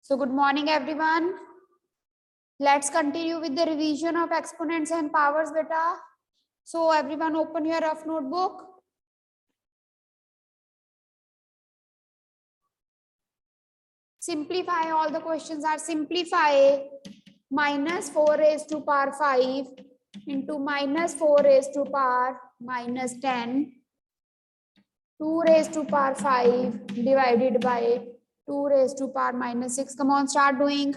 So good morning everyone. Let's continue with the revision of exponents and powers beta. So everyone open your rough notebook. Simplify, all the questions are simplify minus 4 raised to power 5 into minus 4 raised to power minus 10, 2 raised to power 5 divided by 2 raised to power minus 6. Come on, start doing.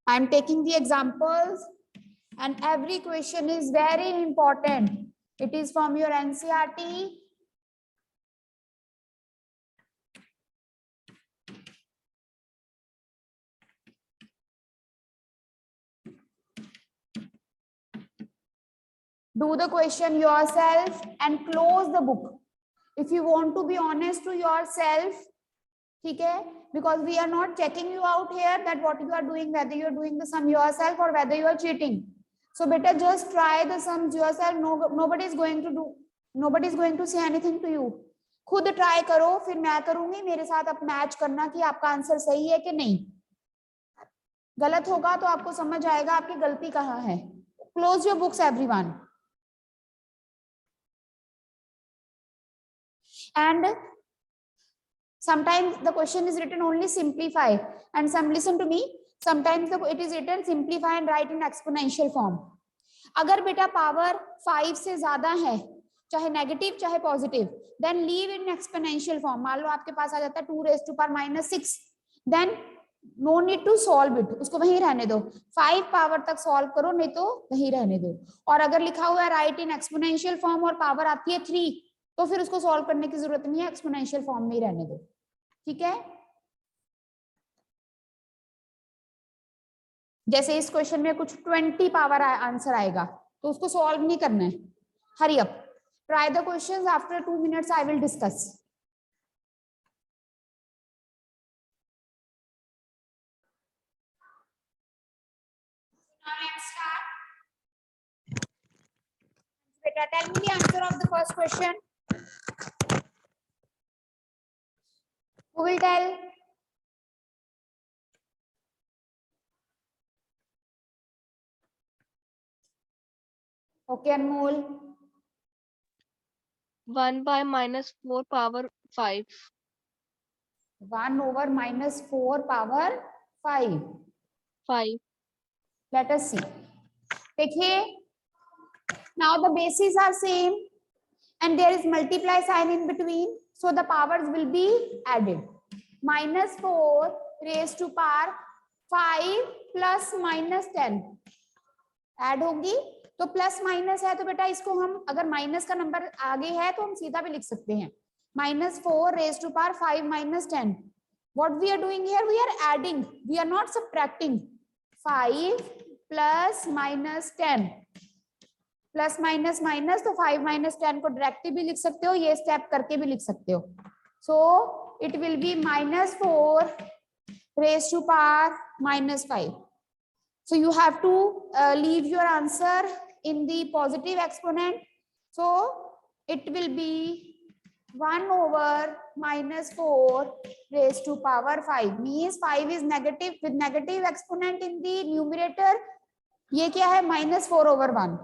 I am taking the examples and every question is very important. It is from your NCERT. Do the question yourself and close the book. If you want to be honest to yourself, okay? Because we are not checking you out here that what you are doing, whether you are doing the sum yourself or whether you are cheating. So better just try the sums yourself. Nobody is going to say anything to you. खुद try करो, फिर मैं करूंगी, मेरे साथ आप match करना कि आपका आंसर सही है कि नहीं. गलत होगा तो आपको समझ आएगा आपकी गलती कहाँ है. Close your books everyone. And sometimes the question is written only simplify, and listen to me, sometimes it is written simplify and write in exponential form. अगर बेटा पावर 5 से ज्यादा है, चाहे नेगेटिव चाहे positive, then leave in exponential form. मान लो आपके पास आ जाता है 2 raised to power minus 6, then no need to solve it, उसको वहीं रहने दो. 5 पावर तक सॉल्व करो, नहीं तो वहीं रहने दो. और अगर लिखा हुआ है राइट इन एक्सपोनेंशियल फॉर्म और पावर आती है 3, तो फिर उसको सॉल्व करने की जरूरत नहीं है, एक्सपोनेंशियल फॉर्म में ही रहने दो. ठीक है. जैसे इस क्वेश्चन में कुछ 20 पावर आंसर आएगा, तो उसको सॉल्व नहीं करना है. Hurry up, try the questions. After 2 minutes I will discuss. Beta, tell me the answer of the first question. Who will tell? Okay, Anmol. 1 by minus 4 power 5. 1 over minus 4 power 5. 5. Let us see. देखिए, now the bases are same and there is multiply sign in between, so the powers will be added. Minus 4 raised to power 5 plus minus 10 add होगी. तो plus minus है तो बेटा इसको हम, अगर minus का नंबर आगे है तो हम सीधा भी लिख सकते हैं. minus 4 raised to power 5 minus 10. What we are doing here, we are adding, we are not subtracting. 5 plus minus 10 plus minus minus, तो 5 minus 10 को डायरेक्टली भी लिख सकते हो, ये स्टेप करके भी लिख सकते हो. So it will B minus 4 raised to power minus 5. So you have to leave your answer in the positive exponent. So it will be 1 over minus 4 raised to power 5. Means 5 is negative, with negative exponent in the numerator. ये क्या है? minus 4 over 1.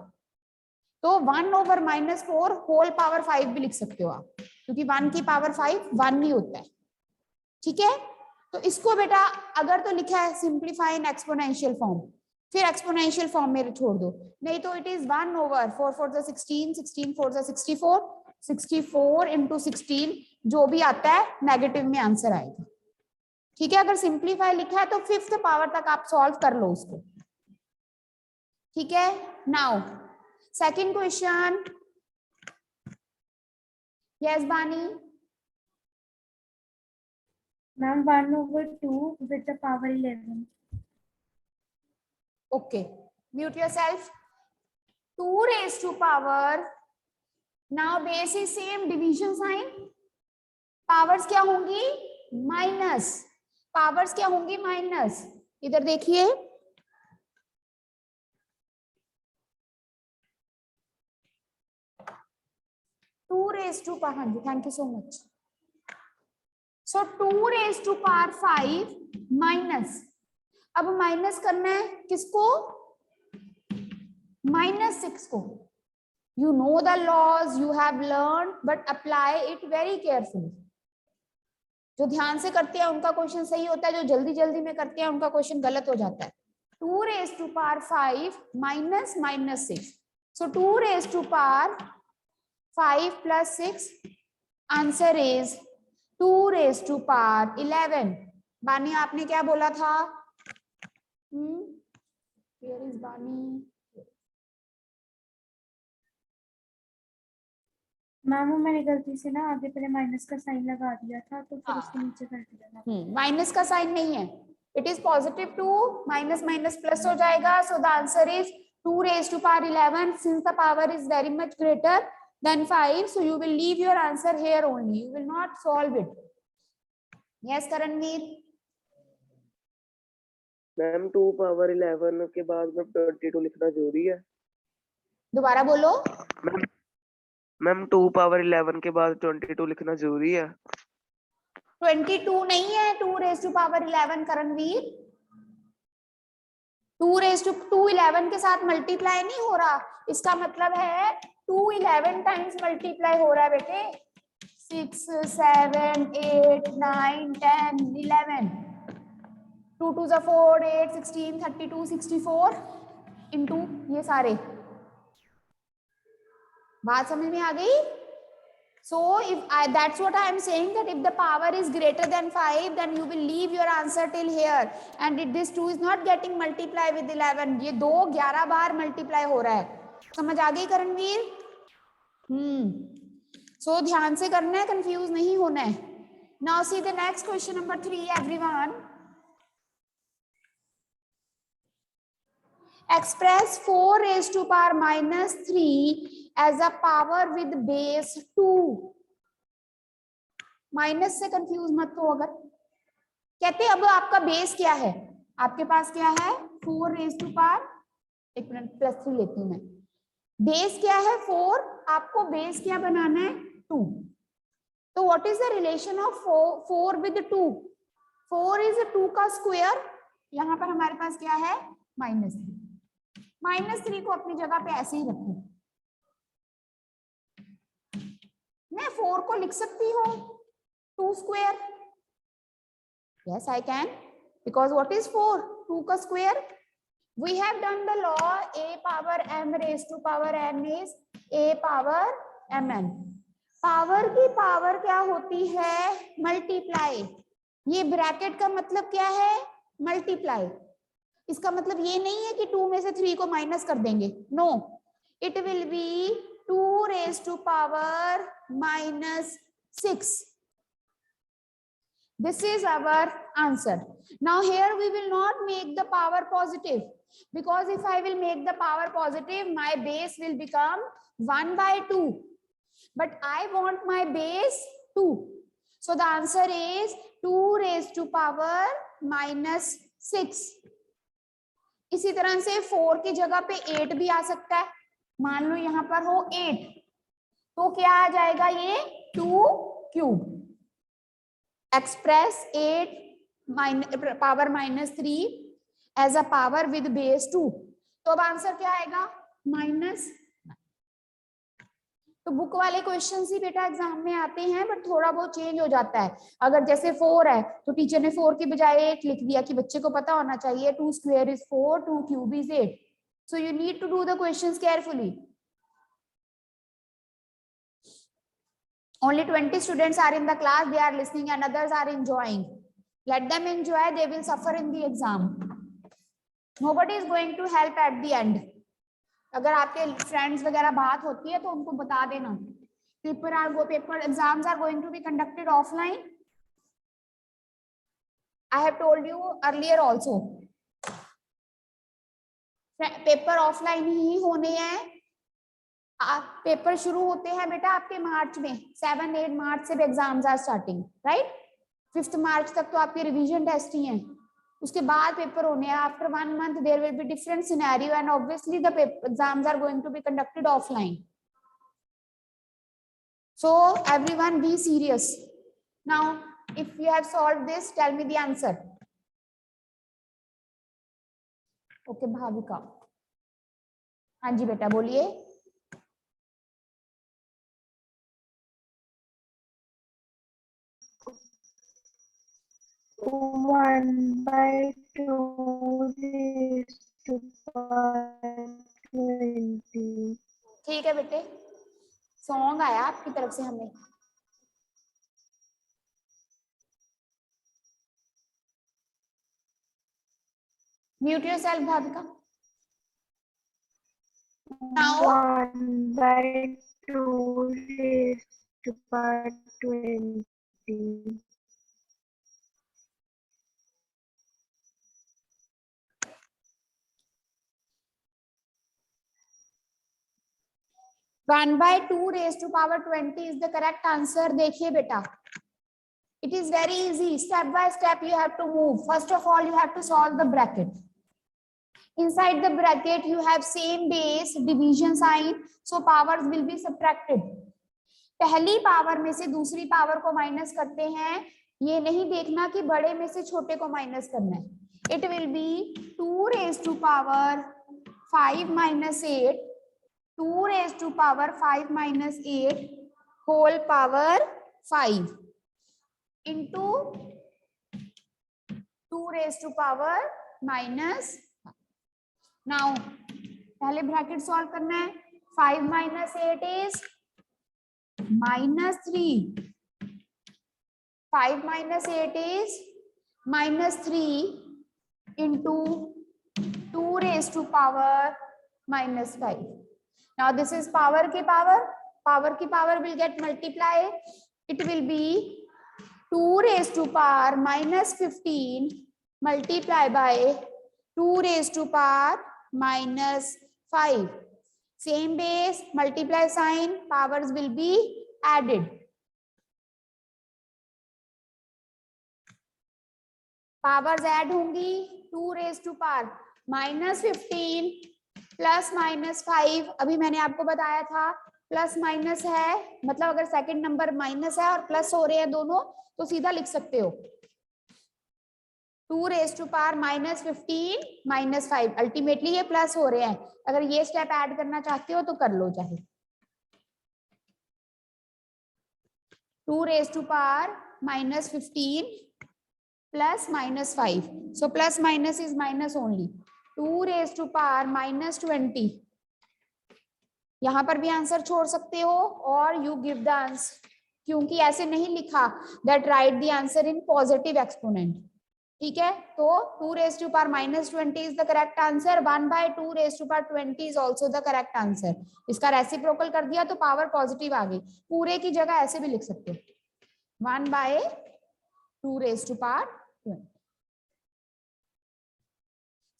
तो 1 over minus 4 whole power 5 भी लिख सकते हो आप, क्योंकि 1 की पावर 5 1 ही होता है. ठीक है. तो इसको बेटा अगर तो लिखा है सिंप्लीफाई इन एक्सपोनेंशियल फॉर्म, फिर एक्सपोनेंशियल फॉर्म में छोड़ दो. नहीं तो इट इज 1 ओवर 4 4 जा 16, 16 4 जा 64, 64 into 16 जो भी आता है नेगेटिव में आंसर आएगा. ठीक है. अगर सिंप्लीफाई लिखा है तो 5th पावर तक आप सॉल्व कर लो उसको. ठीक है. Now second question. यस बानी. Ma'am, 1/2 with the power 11. Okay, mute yourself. 2 raised to power, now base is same, division sign, powers क्या होंगी माइनस, पावर्स क्या होंगी माइनस, इधर देखिए 2 raised to power, हाँ जी thank you so much, so 2 raised to power 5 minus, अब minus करना है किसको, -6 को, you know the laws you have learned but apply it very carefully, जो ध्यान से करते हैं उनका क्वेश्चन सही होता है, जो जल्दी जल्दी में करते हैं उनका क्वेश्चन गलत हो जाता है। 2 raised to power 5 minus -6, so 2 raised to power 5 plus 6, answer is 2 raised to power 11। बानी आपने क्या बोला था? Where is बानी? मैम मैंने गलती से ना आगे पहले माइनस का साइन लगा दिया था, तो फिर उसके नीचे कर दिया। माइनस का साइन नहीं है, it is +2, minus minus plus हो जाएगा, so the answer is 2 raised to power 11, since the power is very much greater than 5, so you will leave your answer here only, you will not solve it. Yes Karanveer? Ma'am 2 power 11 के बाद में 22 लिखना जरूरी है? दोबारा बोलो। Ma'am 2 power 11 के बाद 22 लिखना जरूरी है? 22 नहीं है 2 raised to power 11 Karanvir, 2 raised to 2 11 के साथ मल्टीप्लाई नहीं हो रहा, इसका मतलब है 2 11 टाइम्स मल्टीप्लाई हो रहा है बेटे, 6 7 8 9 10 11, 2 2 4 8 16 32 64 इंटू ये सारे, बात समझ में आ गई? So that's what I am saying, that if the power is greater than 5, then you will leave your answer till here, and this 2 is not getting multiply with 11, ये 2 11 बार multiply हो रहा है, समझ आ गई करणवीर? So ध्यान से करना है, कंफ्यूज नहीं होना है। Now see the next question number 3 everyone. Express 4 raised to power -3 as a power with base 2, minus से कंफ्यूज मत हो, अगर कहते अब आपका बेस क्या है, आपके पास क्या है 4 raised to power, एक मिनट +3 लेती हूं मैं, बेस क्या है 4, आपको बेस क्या बनाना है 2, तो what is the relation of 4 with 2, 4 is 2 का स्क्वायर, यहां पर हमारे पास क्या है -3 को अपनी जगह पे ऐसे ही रखो, मैं 4 को लिख सकती हूँ 2 square, yes I can, because what is 4, 2 का square, we have done the law a power m raised to power n is a power mn, power की पावर क्या होती है मल्टीप्लाई, ये ब्रैकेट का मतलब क्या है मल्टीप्लाई, इसका मतलब ये नहीं है कि 2 में से 3 को माइनस कर देंगे, no, it will be 2 raised to power -6, this is our answer. Now here we will not make the power positive, because if I will make the power positive, my base will become 1/2, but I want my base 2, so the answer is 2 raised to power -6। इसी तरह से 4 की जगह पे 8 भी आ सकता है, मान लो यहाँ पर हो 8, तो क्या आ जाएगा ये 2 cube, express 8 power -3 as a power with base 2, तो अब आंसर क्या आएगा -। तो बुक वाले क्वेश्चंस ही बेटा एग्जाम में आते हैं, बट थोड़ा बहुत चेंज हो जाता है, अगर जैसे 4 है तो टीचर ने 4 की बजाय 8 लिख दिया, कि बच्चे को पता होना चाहिए 2 square is 4, 2 cube is 8, so you need to do the questions carefully. Only 20 students are in the class, they are listening and others are enjoying, let them enjoy, they will suffer in the exam, nobody is going to help at the end. अगर आपके friends वगैरह बात होती है तो उनको बता देना, paper exams are going to be conducted offline, I have told you earlier also. Paper offline ही होने हैं. पेपर शुरू होते हैं बेटा आपके मार्च में. 7-8 मार्च से एग्जाम्स आर स्टार्टिंग, राइट. 5 मार्च तक तो आपके रिवीजन टेस्ट ही हैं. उसके बाद पेपर होने हैं. After 1 month there will be different scenario and obviously the exams are going to be conducted offline. So everyone be serious. Now if you have solved this, tell me the answer. Okay, Bhavika. हाँ जी बेटा बोलिए. One by 2 raised to power 20. ठीक है बेटे. Song आया आपकी तरफ से हमें. Mute yourself Bhavika. Now 1 by 2 raised to power 20. One by 2 raised to power 20 is the correct answer. देखिए बेटा, it is very easy. Step by step you have to move. First of all you have to solve the bracket. Inside the bracket you have same base, division sign, so powers will be subtracted. पहली power में से दूसरी power को minus करते हैं. ये नहीं देखना कि बड़े में से छोटे को माइनस करना है. It will be 2 raised to power 5 minus 8. 2 raised to power 5 minus 8 whole power 5 into 2 raised to power minus. Now पहले ब्रैकेट सॉल्व करना है. 5 minus 8 is minus 3. 5 minus 8 is minus 3 into 2 raised to power minus 5. Now this is power की power. Power की power will get multiplied. It will be 2 raised to power minus 15 multiplied by 2 raised to power minus 5. Same base, multiply sign, powers will be added. Powers add होंगी. 2 raised to power minus 15 plus minus 5. अभी मैंने आपको बताया था plus minus है मतलब अगर second number minus है और प्लस हो रहे हैं दोनों तो सीधा लिख सकते हो. 2 raised to power minus 15 minus 5. Ultimately ये प्लस हो रहे हैं. अगर ये स्टेप ऐड करना चाहते हो तो कर लो चाहे. 2 raised to power minus 15 plus minus 5. So plus minus is minus only. 2 raised to power minus 20. यहां पर भी आंसर छोड़ सकते हो और यू गिव द आंसर. क्योंकि ऐसे नहीं लिखा that right the answer in positive exponent. ठीक है, तो 2 raised to power minus 20 is the correct answer. 1 by 2 raised to power 20 is also the correct answer. इसका रेसिप्रोकल कर दिया तो पावर पॉजिटिव आ गई. पूरे की जगह ऐसे भी लिख सकते हो 1 by 2 raised to power 20.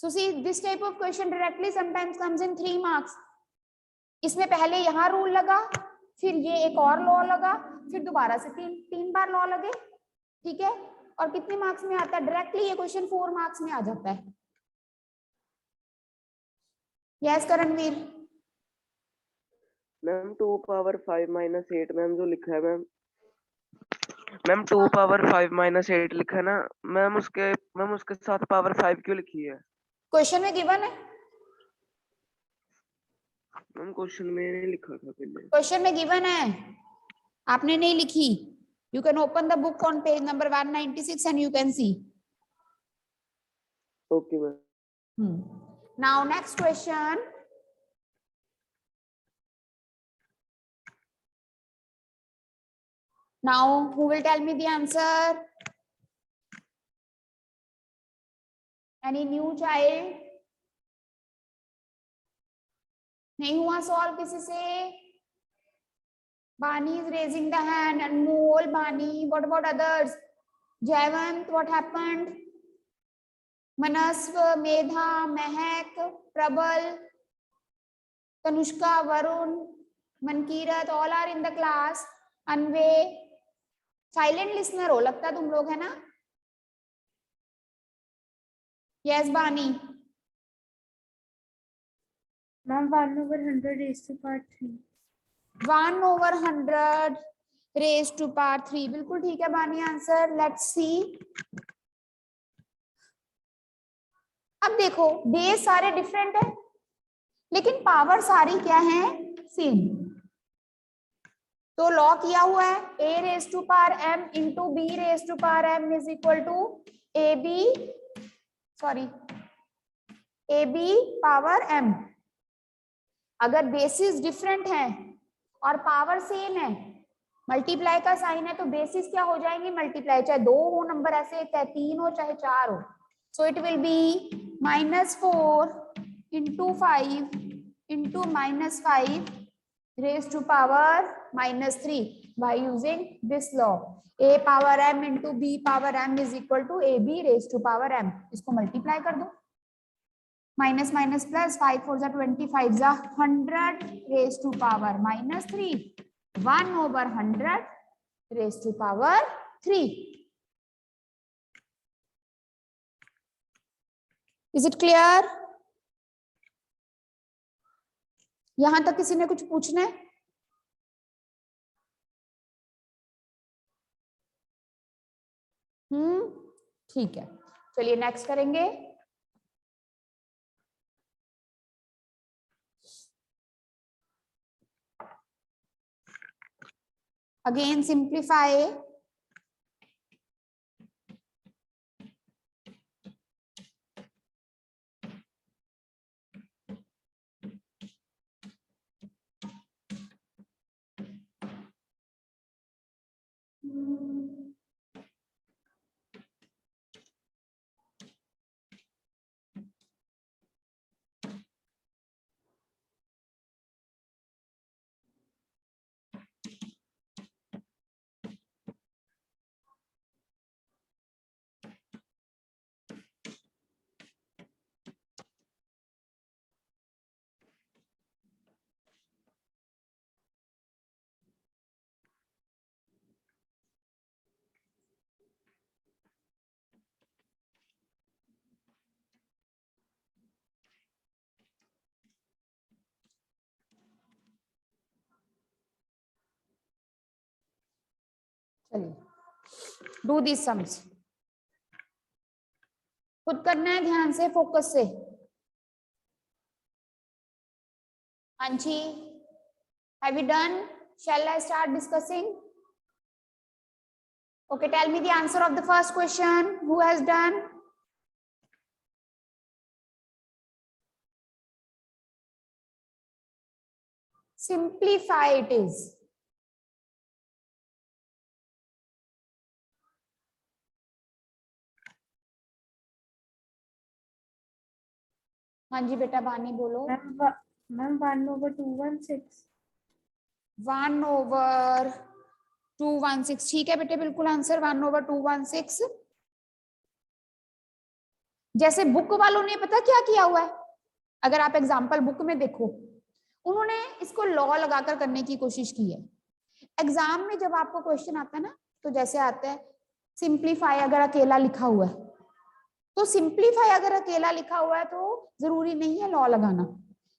So see this type of question directly sometimes comes in 3 marks. इसमें पहले यहाँ रूल लगा, फिर ये एक और लॉ लगा, फिर दोबारा से तीन बार लॉ लगे. ठीक है, और कितने मार्क्स में आता है डायरेक्टली ये क्वेश्चन? 4 मार्क्स में आ जाता है. Yes Karanveer. Ma'am 2 power 5 minus 8 ma'am जो लिखा है मैम 2 पावर 5 minus 8 लिखा है ना मैम उसके साथ पावर 5 क्यों लिखी है? क्वेश्चन में गिवन है. मैम क्वेश्चन में नहीं लिखा था पहले. क्वेश्चन में गिवन है, आपने नहीं लिखी. You can open the book on page number 196 and you can see. Okay ma'am. Now next question. Now who will tell me the answer? Any new child? नहीं हुआ सॉल्व किसी से? Bani is raising the hand and Mol, Bani. What about others? Jayant, what happened? Manasv, Medha, Mehak, Prabal, Tanushka, Varun, Mankirat, all are in the class. Anve, silent listener हो लगता है तुम लोग, है ना? Yes, Bani. Ma'am 1/100 raised to power 3. 1/100 raised to power 3. बिल्कुल ठीक है बानी आंसर. Let's see. अब देखो बेस सारे डिफरेंट है लेकिन पावर सारी क्या है? सेम. तो लॉ किया हुआ है a raised to power m into b raised to power m is equal to ab power m. अगर बेसिस डिफरेंट है और पावर सेम है, मल्टीप्लाई का साइन है, तो बेसिस क्या हो जाएंगे? मल्टीप्लाई. चाहे 2 हो नंबर ऐसे, चाहे 3 हो, चाहे 4 हो. So it will B -4 into 5 into -5 raised to power -3 by using this law. a power m into b power m is equal to ab raised to power m. इसको मल्टीप्लाई कर दो. Minus minus plus 5 4 25 100 raised to power -3. 1/100 raised to power 3. Is it clear? यहां तक किसी ने कुछ पूछना है? ठीक है, चलिए नेक्स्ट करेंगे. Again simplify. चलिए डू दिस सम्स. खुद करना है, ध्यान से, फोकस से. Anchi, have you done? Shall I start discussing? Okay, tell me the answer of the first question. Who has done? Simplify it is. हाँ जी बेटा बानी बोलो. मैम 1/216. 1/216. ठीक है बेटे, बिल्कुल आंसर 1/216. जैसे बुक वालों ने पता क्या किया हुआ है, अगर आप एग्जाम्पल बुक में देखो, उन्होंने इसको लॉ लगाकर करने की कोशिश की है. एग्जाम में जब आपको क्वेश्चन आता है ना, तो जैसे आता है सिंप्लीफाई, अगर अकेला लिखा हुआ है तो सिंप्लीफाई अगर अकेला लिखा हुआ है तो जरूरी नहीं है लॉ लगाना.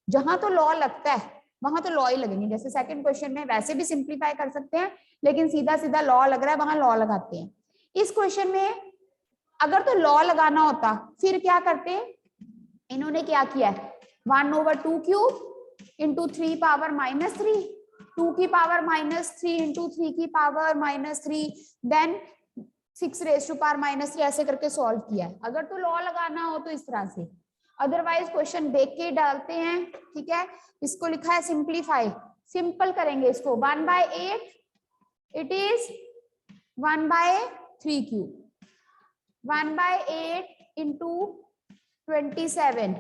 जहां तो लॉ लगता है वहां तो लॉ ही लगेंगे. जैसे सेकंड क्वेश्चन में वैसे भी सिंप्लीफाई कर सकते हैं, लेकिन सीधा सीधा लॉ लग रहा है, वहां लॉ लगाते हैं. इस क्वेश्चन में अगर तो लॉ लगाना होता फिर क्या करते? इन्होंने क्या किया है, 1/2³ इंटू 3 पावर -3, 2 की पावर -3 इंटू 3 की power -3, then 6 raised to power -3 ऐसे करके सॉल्व किया है. अगर तो लॉ लगाना हो तो इस तरह से, अदरवाइज क्वेश्चन देख के डालते हैं. ठीक है, इसको लिखा है सिंप्लीफाई. सिंपल करेंगे इसको. 1/8 इट इज 1/3³. 1/8 इंटू 27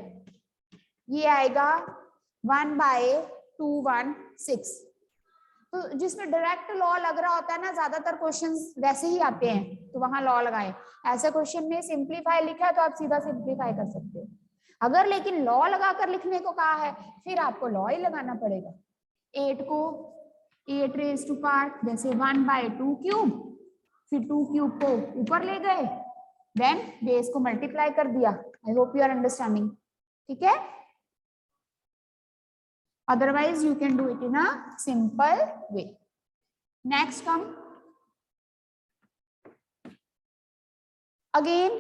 ये आएगा 1/216. तो जिसमें डायरेक्ट लॉ लग रहा होता है ना, ज्यादातर क्वेश्चंस वैसे ही आते हैं, तो वहां लॉ लगाएं। ऐसे क्वेश्चन में सिंप्लीफाई लिखा है तो आप सीधा सिंप्लीफाई कर सकते हो। अगर लेकिन लॉ लगाकर लिखने को कहा है, फिर आपको लॉ ही लगाना पड़ेगा। 8 को 8 रेज टू पावर, जैसे 1/2 क्यूब, फिर 2 क्यूब को ऊपर ले गए, देन बेस को मल्टीप्लाई कर दिया। I hope you are understanding, ठीक है। Otherwise, you can do it in a simple way. Next come. Again,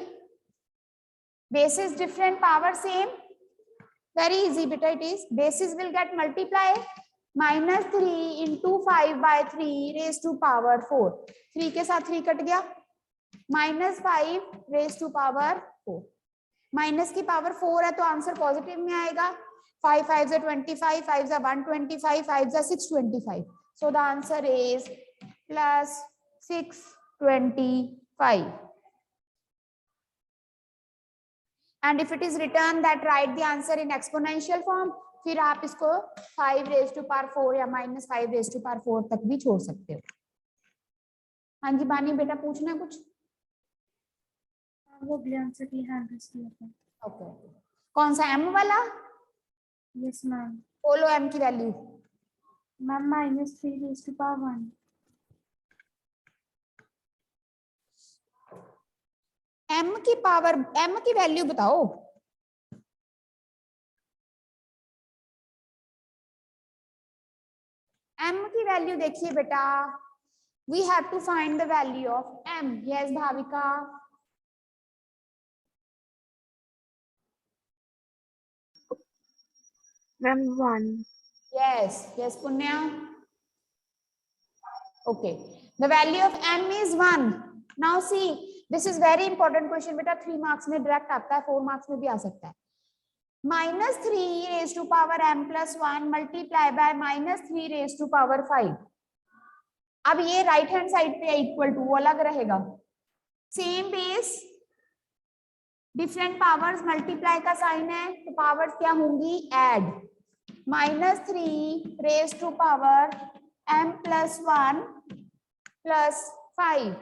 bases different, power same. Very easy, beta it is. Bases will get multiplied. -3 into 5/3 raised to power 4. 3 के साथ 3 cut गया. -5 raised to power 4. Minus की power 4 है तो answer positive में आएगा. 5 5 25, 5 125, 5 625. So the answer is plus 625. And if it is written that write the answer in exponential form, फिर आप इसको 5 raised to power 4 या -5 raised to power 4 तक भी छोड़ सकते हो. हाँ जी बानी बेटा, पूछना कुछ? वो अगले आंसर की हैंड रेस किया था. ओके, कौन सा m वाला? Yes ma'am. बोलो m की value. Ma'am -3 raise to power 1. m की पावर, m की वैल्यू बताओ. m की वैल्यू देखिए बेटा, we have to find the value of m. Yes Bhavika. Ma'am 1. Yes, yes Punya. Okay, the value of m is 1. Now see, this is very important question बेटा, 3 marks में direct आता है, 4 marks में भी आ सकता है. -3 raised to power m plus 1 multiply by -3 raised to power 5. अब ये राइट हैंड साइड पे इक्वल टू, वो अलग रहेगा. Same base different powers, multiply का साइन है तो पावर्स क्या होंगी? Add. -3 raised to power m plus 1 plus 5.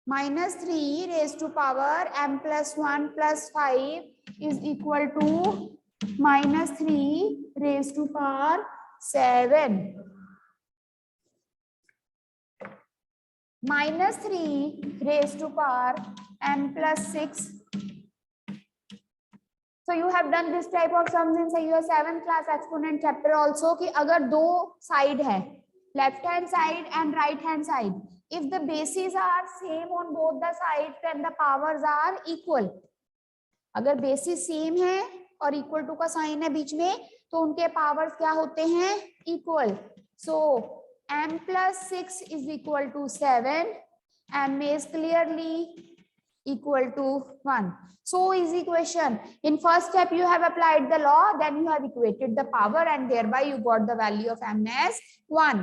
-3 raised to power m plus 1 plus 5 is equal to -3 raised to power 7. -3 raised to power m plus 6. So you have done this type of sums in say your 7th class exponent chapter also, कि अगर दो side है, left hand side and right hand side, if the bases are same on both the sides then the powers are equal. अगर bases same है और equal to का sign है बीच में, तो उनके पावर्स क्या होते हैं? Equal. So m plus 6 is equal to 7. m is clearly equal to 1. So easy question. In first step you have applied the law, then you have equated the power and thereby you got the value of m as 1.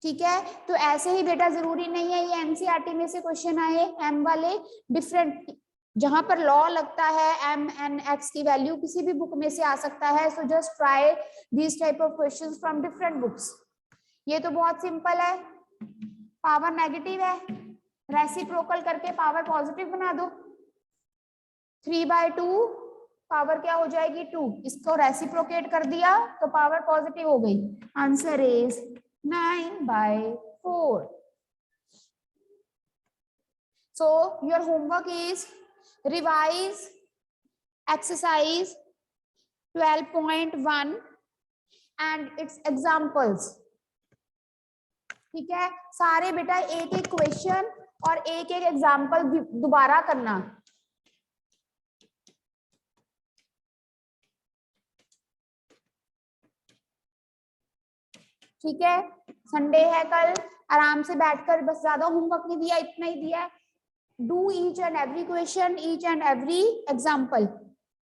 ठीक है, तो ऐसे ही बेटा जरूरी नहीं है ये NCERT में से क्वेश्चन आए m वाले. डिफरेंट जहां पर लॉ लगता है m and x की वैल्यू किसी भी बुक में से आ सकता है. So just try this type of questions from different books. ये तो बहुत सिंपल है. पावर नेगेटिव है, रेसिप्रोकल करके पावर पॉजिटिव बना दो. 3/2 पावर क्या हो जाएगी? 2. इसको रेसिप्रोकेट कर दिया तो पावर पॉजिटिव हो गई. Answer is 9/4. So your homework is revise exercise 12.1 and its examples. ठीक है, सारे बेटा एक एक क्वेश्चन और एक एक एग्जाम्पल दोबारा करना. ठीक है, संडे है कल, आराम से बैठकर, बस ज्यादा होमवर्क नहीं दिया, इतना ही दिया. Do each and every question, each and every example.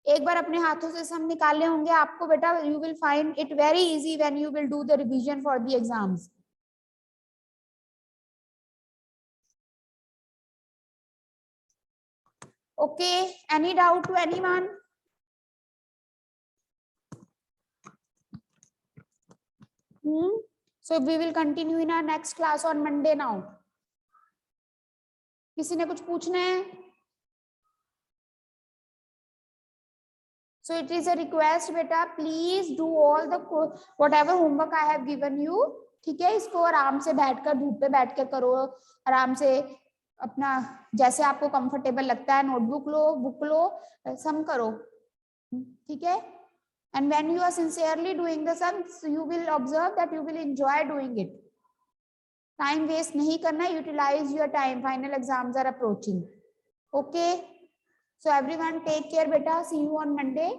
एक बार अपने हाथों से सम निकाले होंगे आपको बेटा, you will find it very easy when you will do the revision for the exams. Okay, any doubt to anyone? So we will continue in our next class on Monday now. किसी ने कुछ पूछना है? So it is a request बेटा, please do all the whatever homework I have given you. ठीक है, इसको आराम से बैठकर धूप पे बैठ कर करो, आराम से अपना जैसे आपको कंफर्टेबल लगता है, नोटबुक लो, बुक लो, सम करो, ठीक है. And when you are sincerely doing the sums, you will observe that you will enjoy doing it. Time waste नहीं करना, utilize your time. Final exams are approaching. Okay. So everyone take care beta. See you on Monday.